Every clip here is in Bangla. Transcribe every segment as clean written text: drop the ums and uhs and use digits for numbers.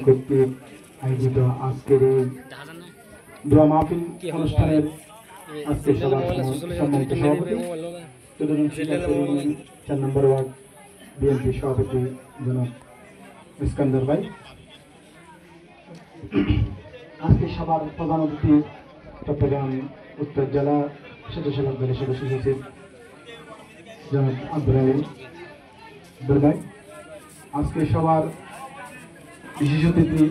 কর্তৃক আয়োজিত আজকের এই দোয়া মাহফিল অনুষ্ঠানের আজকে সবার সম্মানিত সভাপতি 4 নম্বর ওয়ার্ড বিএনপি সভাপতি জনাব ইস্কান্দার ভাই, আজকে সবার প্রধান অতিথি চট্টগ্রাম উত্তর জেলা স্বেচ্ছাসেবক দলের সদস্য সচিব জনাব আব্দুল আলী ভাই, আজকে সবার বিশেষ অতিথি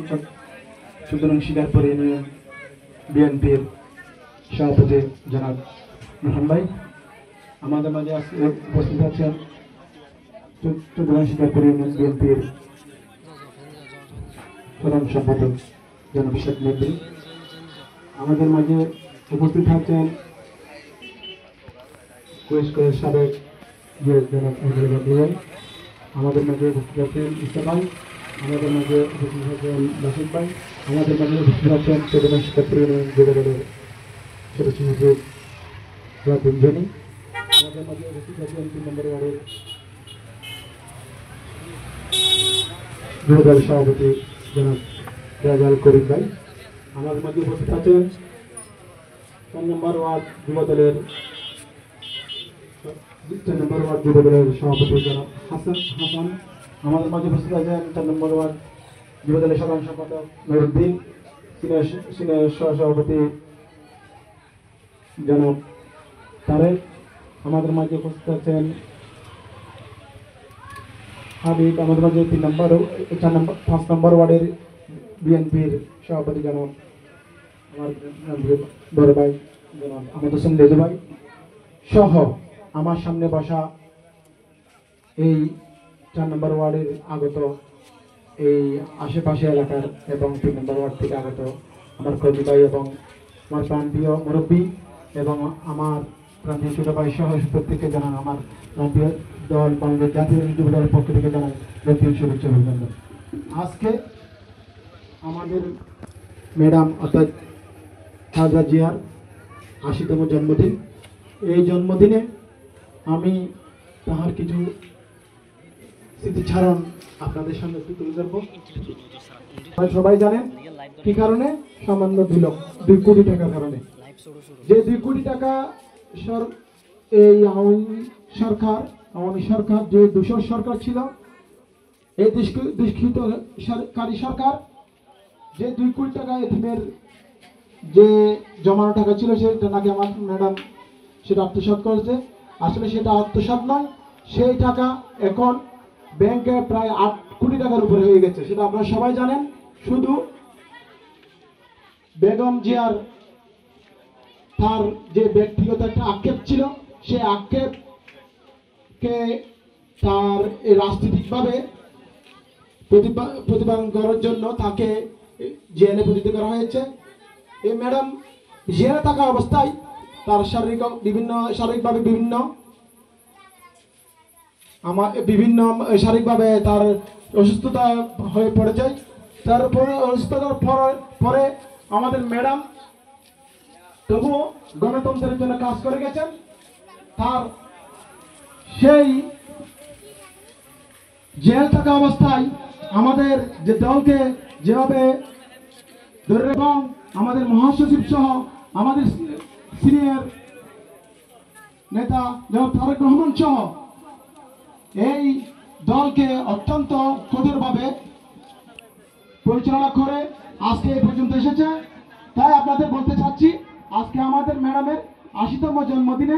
সুতরাং শিকারপুর ইউনিয়ন বিএনপির সভাপতি জনাব রহমান ভাই, আমাদের মাঝে আজকে উপস্থিত আছেন সুতরাং শিকারপুর ইউনিয়ন বিএনপির সাধারণ সম্পাদক জনাব শেখ মেহদি, আমাদের মাঝে উপস্থিত আছেন কুয়েস্টের সাবেক জনাব ভাই, আমাদের মাঝে উপস্থিত আছেন ইসা ভাই, আমাদের মাঝে উপস্থিত আছেন বাসিক ভাই, আমাদের মাঝে উপস্থিত আছেন চট্টগ্রাম শিক্ষার্থী ইউনিয়ন যুব দলের সদস্য সচিব জনি, আমাদের মাঝে উপস্থিত আছেন 3 নম্বর ওয়ার্ডের যুব দলের সভাপতি জনাব রাজাল করিম ভাই, আমাদের মাঝে উপস্থিত আছেন 4 নম্বর ওয়ার্ড যুব দলের সভাপতি জনাব হাসান, আমাদের মাঝে উপস্থিত আছেন 4 নম্বর ওয়ার্ড যুব দলের সাধারণ সম্পাদক নুরুদ্দিন, সিনিয়র সহসভাপতি জনাব তারেক, আমাদের মাঝে উপস্থিত আছেন হাবিব, আমাদের মাঝে 5 নম্বর ওয়ার্ডের বিএনপির সভাপতি জনাব আমার বড় ভাই জনাব আহমদ হোসেন লেজু ভাই সহ আমার সামনে বসা এই 4 নম্বর ওয়ার্ডের আগত এই আশেপাশে এলাকার এবং 3 নম্বর ওয়ার্ড থেকে আগত আমার কর্মী ভাই এবং আমার প্রান্তীয় মুরব্বী এবং আমার প্রান্তীয় ছোট ভাই সহ প্রত্যেককে জানান আমার প্রান্তীয় দল বাংলাদেশ জাতীয় যুব দলের পক্ষ থেকে জানান জাতীয় শুভেচ্ছা অভিনন্দন। আজকে আমাদের ম্যাডাম অর্থাৎ খালেদা জিয়ার 80তম জন্মদিন, এই জন্মদিনে আমি তাহার কিছু স্মৃতিচারণ আপনাদের সামনে একটু তুলে ধরবো। সবাই জানেন কি কারণে? সামান্য 2 কোটি টাকার কারণে। যে 2 কোটি টাকা এই আওয়ামী সরকার যে দূষর সরকার ছিল, এই দুষ্কৃতকারী সরকার যে 2 কোটি টাকা এতিমের যে জমানো টাকা ছিল সেটা নাকি আমার ম্যাডাম সেটা আত্মসাৎ করেছে। আসলে সেটা আত্মসাৎ নয়, সেই টাকা এখন ব্যাংকে প্রায় 8 কোটি টাকার উপরে হয়ে গেছে, সেটা আপনারা সবাই জানেন। শুধু বেগম জিয়ার তার যে ব্যক্তিগত একটা আক্ষেপ ছিল, সেই আক্ষেপকে তার রাজনৈতিকভাবে প্রতিপালন করার জন্য তাকে জেলে প্রেরিত করা হয়েছে। এই ম্যাডাম জেলে থাকা অবস্থায় তার শারীরিকভাবে শারীরিকভাবে তার অসুস্থতা হয়ে পড়েছে। তারপরে অসুস্থতার পরে আমাদের ম্যাডাম তবুও গণতন্ত্রের জন্য কাজ করে গেছেন। তার সেই জেল থাকা অবস্থায় আমাদের যে দলকে যেভাবে ধরে এবং আমাদের মহাসচিব সহ আমাদের সিনিয়র নেতা জনাব তারেক রহমান সহ এই দলকে অত্যন্ত কঠোরভাবে পরিচালনা করে আজকে এই পর্যন্ত এসেছে। তাই আপনাদের বলতে চাচ্ছি, আজকে আমাদের ম্যাডামের 80তম জন্মদিনে